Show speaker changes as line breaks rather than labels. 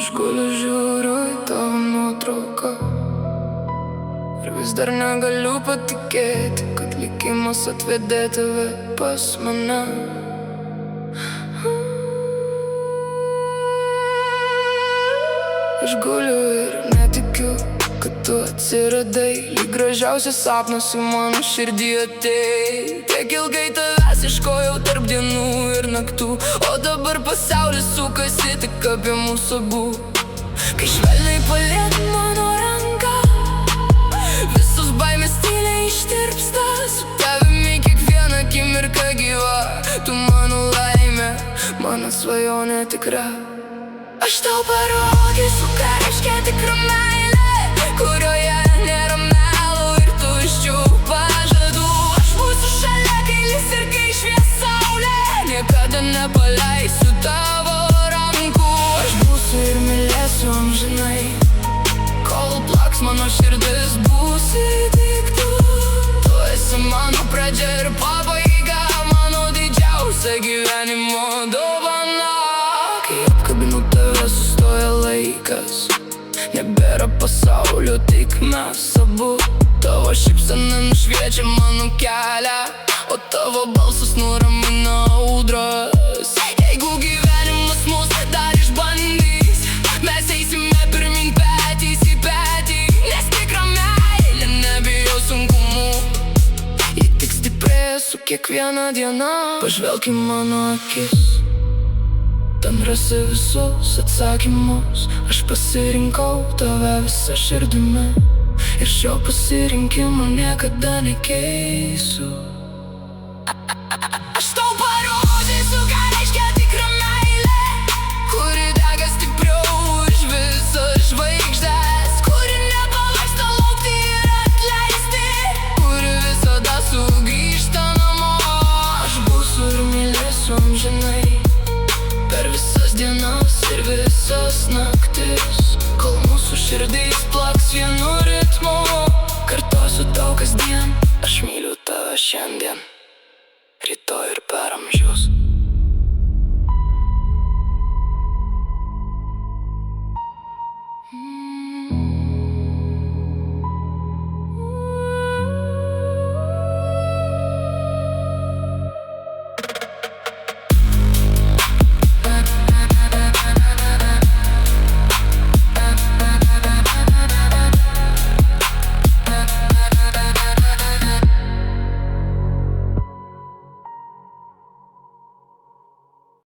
Aš guliu žiūriu į tavo nuotrauką ir vis dar negaliu patikėti, kad likimas atvedė tave pas mane. Aš guliu ir netikiu, kad tu atsiradai, lyg gražiausias sapnas į mano širdį atėjai. Tiek ilgai tavęs ieškojau tarp dienų ir naktų, o dabar pasaulis sukasi tik apie mūsų abu. Kai švelniai palieti mano ranką, visos baimės tyliai ištirpsta. Su tavimi kiekviena akimirka gyva, tu mano laimė, mano svajonė tikra. Aš tau parodysiu, ką reiškia tikra meilė, kurioje nėra melo ir tuščių pažadų. Aš būsiu šalia, kai lis ir kai švies saulė, niekada nepaleisiu tavo rankų. Aš būsiu ir mylėsiu amžinai, kol plaks mano širdis, būsi tik tu. Tu esi mano pradžia ir pabaiga, mano didžiausia gyvenimo dovana. Kai apkabinu tave, sustoja laikas, nebėra pasaulio, tik mes abu. Tavo šypsena nušviečia mano kelią, o tavo balsas nuramina audras. Jeigu gyvenimas mus dar išbandys, mes eisime pirmin petys į petį, nes tikra meilė nebijo sunkumų, ji tik stiprėja su kiekviena diena. Pažvelk į mano akis, ten rasi visus atsakymus. Aš pasirinkau tave visą širdimi ir šio pasirinkimo niekada nekeisiu.